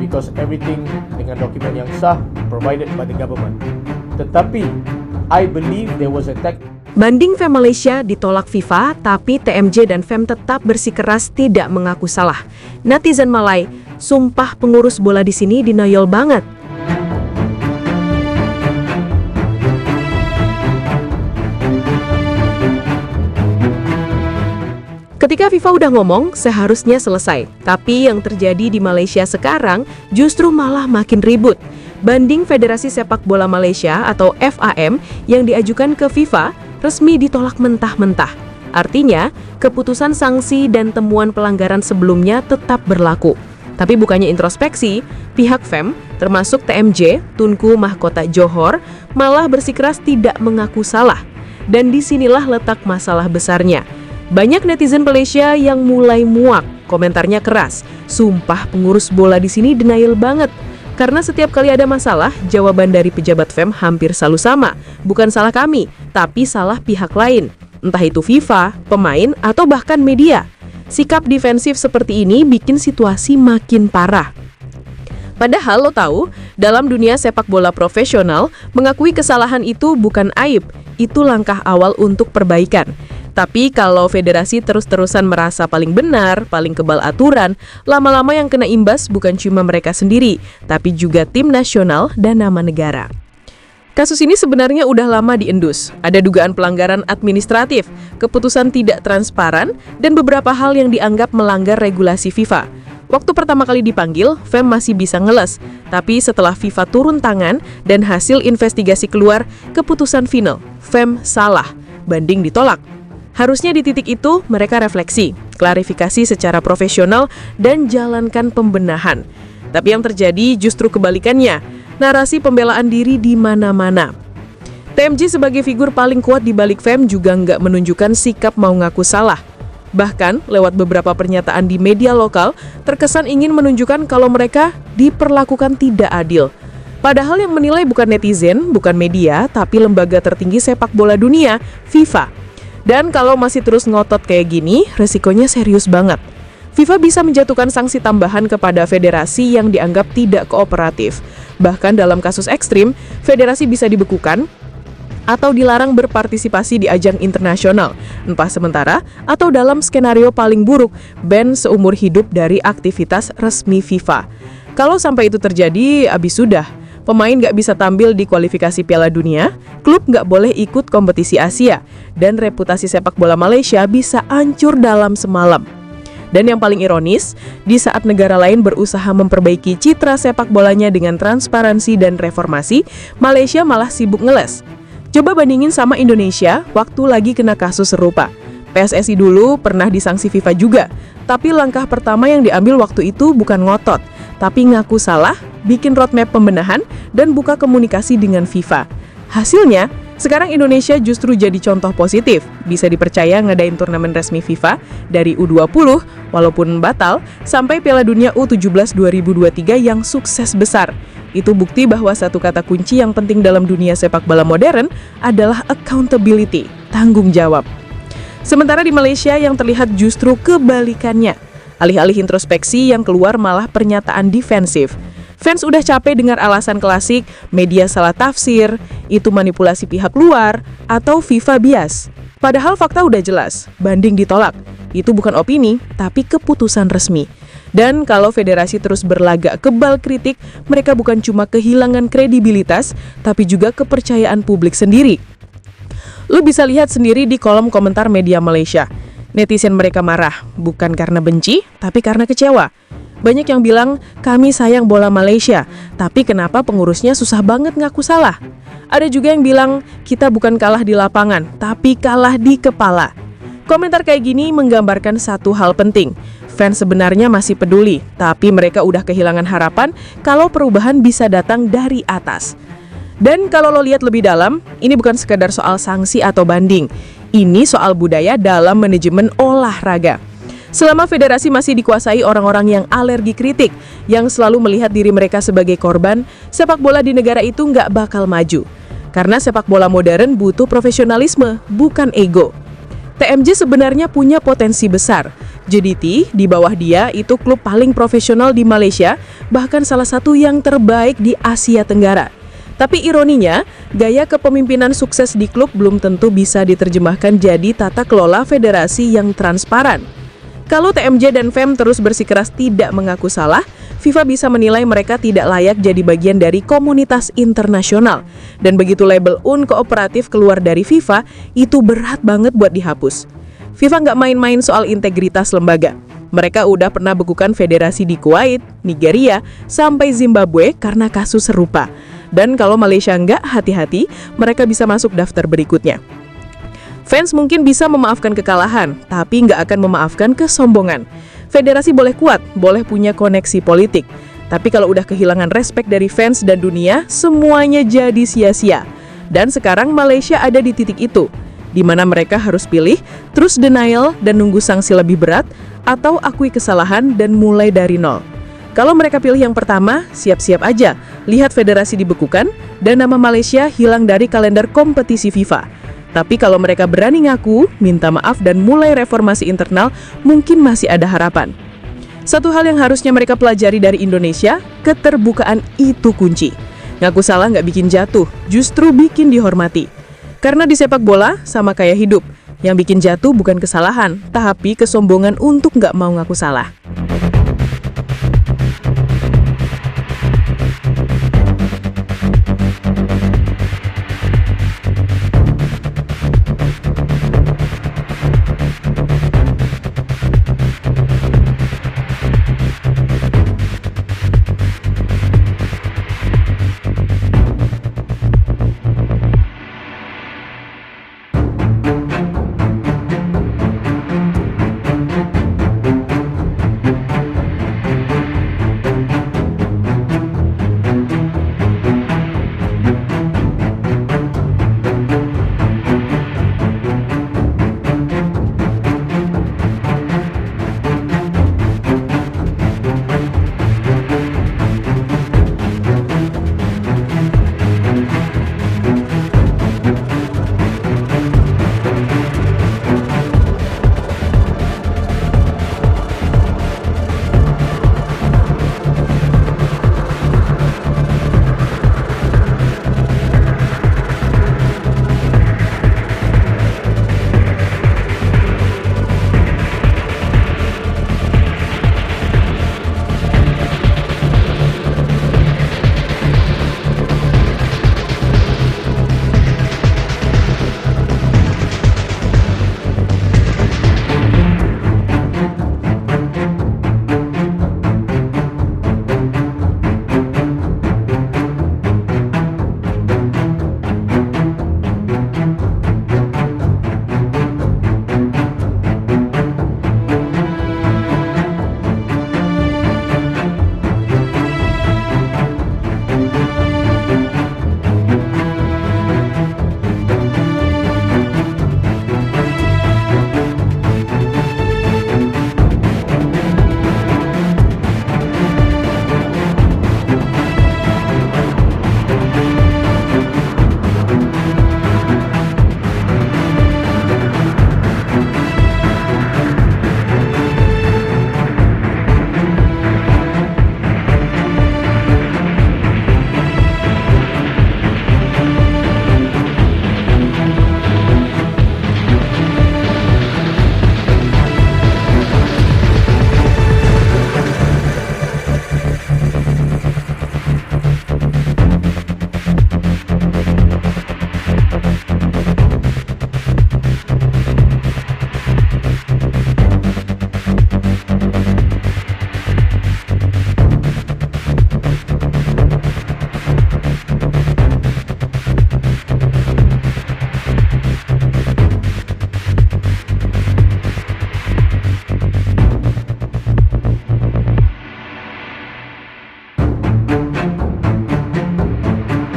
because everything dengan dokumen yang sah provided by the government. Tetapi I believe there was a Banding FEM Malaysia ditolak FIFA, tapi TMJ dan FEM tetap bersikeras tidak mengaku salah. Netizen Malay, sumpah pengurus bola di sini dinoyol banget. Ketika FIFA udah ngomong, seharusnya selesai. Tapi yang terjadi di Malaysia sekarang justru malah makin ribut. Banding Federasi Sepak Bola Malaysia atau FAM yang diajukan ke FIFA resmi ditolak mentah-mentah. Artinya, keputusan sanksi dan temuan pelanggaran sebelumnya tetap berlaku. Tapi bukannya introspeksi, pihak FEM, termasuk TMJ, Tunku Mahkota Johor, malah bersikeras tidak mengaku salah. Dan disinilah letak masalah besarnya. Banyak netizen Malaysia yang mulai muak, komentarnya keras. Sumpah pengurus bola di sini denial banget. Karena setiap kali ada masalah, jawaban dari pejabat FEM hampir selalu sama. Bukan salah kami, tapi salah pihak lain. Entah itu FIFA, pemain, atau bahkan media. Sikap defensif seperti ini bikin situasi makin parah. Padahal lo tahu, dalam dunia sepak bola profesional, mengakui kesalahan itu bukan aib. Itu langkah awal untuk perbaikan. Tapi kalau federasi terus-terusan merasa paling benar, paling kebal aturan, lama-lama yang kena imbas bukan cuma mereka sendiri, tapi juga tim nasional dan nama negara. Kasus ini sebenarnya udah lama diendus. Ada dugaan pelanggaran administratif, keputusan tidak transparan, dan beberapa hal yang dianggap melanggar regulasi FIFA. Waktu pertama kali dipanggil, FEM masih bisa ngeles. Tapi setelah FIFA turun tangan dan hasil investigasi keluar, keputusan final, FEM salah, banding ditolak. Harusnya di titik itu mereka refleksi, klarifikasi secara profesional, dan jalankan pembenahan. Tapi yang terjadi justru kebalikannya, narasi pembelaan diri di mana-mana. TMJ sebagai figur paling kuat di balik FEM juga nggak menunjukkan sikap mau ngaku salah. Bahkan, lewat beberapa pernyataan di media lokal, terkesan ingin menunjukkan kalau mereka diperlakukan tidak adil. Padahal yang menilai bukan netizen, bukan media, tapi lembaga tertinggi sepak bola dunia, FIFA. Dan kalau masih terus ngotot kayak gini, resikonya serius banget. FIFA bisa menjatuhkan sanksi tambahan kepada federasi yang dianggap tidak kooperatif. Bahkan dalam kasus ekstrim, federasi bisa dibekukan atau dilarang berpartisipasi di ajang internasional, entah sementara atau dalam skenario paling buruk, ban seumur hidup dari aktivitas resmi FIFA. Kalau sampai itu terjadi, abis sudah. Pemain nggak bisa tampil di kualifikasi Piala Dunia, klub nggak boleh ikut kompetisi Asia, dan reputasi sepak bola Malaysia bisa hancur dalam semalam. Dan yang paling ironis, di saat negara lain berusaha memperbaiki citra sepak bolanya dengan transparansi dan reformasi, Malaysia malah sibuk ngeles. Coba bandingin sama Indonesia waktu lagi kena kasus serupa. PSSI dulu pernah disanksi FIFA juga, tapi langkah pertama yang diambil waktu itu bukan ngotot, tapi ngaku salah, bikin roadmap pembenahan, dan buka komunikasi dengan FIFA. Hasilnya, sekarang Indonesia justru jadi contoh positif, bisa dipercaya ngadain turnamen resmi FIFA dari U20, walaupun batal, sampai Piala Dunia U17 2023 yang sukses besar. Itu bukti bahwa satu kata kunci yang penting dalam dunia sepak bola modern adalah accountability, tanggung jawab. Sementara di Malaysia yang terlihat justru kebalikannya. Alih-alih introspeksi yang keluar malah pernyataan defensif. Fans udah capek dengar alasan klasik, media salah tafsir, itu manipulasi pihak luar, atau FIFA bias. Padahal fakta udah jelas, banding ditolak. Itu bukan opini, tapi keputusan resmi. Dan kalau federasi terus berlagak kebal kritik, mereka bukan cuma kehilangan kredibilitas, tapi juga kepercayaan publik sendiri. Lu bisa lihat sendiri di kolom komentar media Malaysia. Netizen mereka marah, bukan karena benci, tapi karena kecewa. Banyak yang bilang, kami sayang bola Malaysia, tapi kenapa pengurusnya susah banget ngaku salah? Ada juga yang bilang, kita bukan kalah di lapangan, tapi kalah di kepala. Komentar kayak gini menggambarkan satu hal penting. Fans sebenarnya masih peduli, tapi mereka udah kehilangan harapan kalau perubahan bisa datang dari atas. Dan kalau lo lihat lebih dalam, ini bukan sekadar soal sanksi atau banding. Ini soal budaya dalam manajemen olahraga. Selama federasi masih dikuasai orang-orang yang alergi kritik, yang selalu melihat diri mereka sebagai korban, sepak bola di negara itu nggak bakal maju. Karena sepak bola modern butuh profesionalisme, bukan ego. TMJ sebenarnya punya potensi besar. JDT di bawah dia itu klub paling profesional di Malaysia, bahkan salah satu yang terbaik di Asia Tenggara. Tapi ironinya, gaya kepemimpinan sukses di klub belum tentu bisa diterjemahkan jadi tata kelola federasi yang transparan. Kalau TMJ dan FEM terus bersikeras tidak mengaku salah, FIFA bisa menilai mereka tidak layak jadi bagian dari komunitas internasional. Dan begitu label unkooperatif keluar dari FIFA, itu berat banget buat dihapus. FIFA nggak main-main soal integritas lembaga. Mereka udah pernah bekukan federasi di Kuwait, Nigeria, sampai Zimbabwe karena kasus serupa. Dan kalau Malaysia nggak hati-hati, mereka bisa masuk daftar berikutnya. Fans mungkin bisa memaafkan kekalahan, tapi nggak akan memaafkan kesombongan. Federasi boleh kuat, boleh punya koneksi politik. Tapi kalau udah kehilangan respek dari fans dan dunia, semuanya jadi sia-sia. Dan sekarang Malaysia ada di titik itu, di mana mereka harus pilih, terus denial dan nunggu sanksi lebih berat, atau akui kesalahan dan mulai dari nol. Kalau mereka pilih yang pertama, siap-siap aja. Lihat federasi dibekukan, dan nama Malaysia hilang dari kalender kompetisi FIFA. Tapi kalau mereka berani ngaku, minta maaf dan mulai reformasi internal, mungkin masih ada harapan. Satu hal yang harusnya mereka pelajari dari Indonesia, keterbukaan itu kunci. Ngaku salah nggak bikin jatuh, justru bikin dihormati. Karena di sepak bola, sama kayak hidup. Yang bikin jatuh bukan kesalahan, tapi kesombongan untuk nggak mau ngaku salah.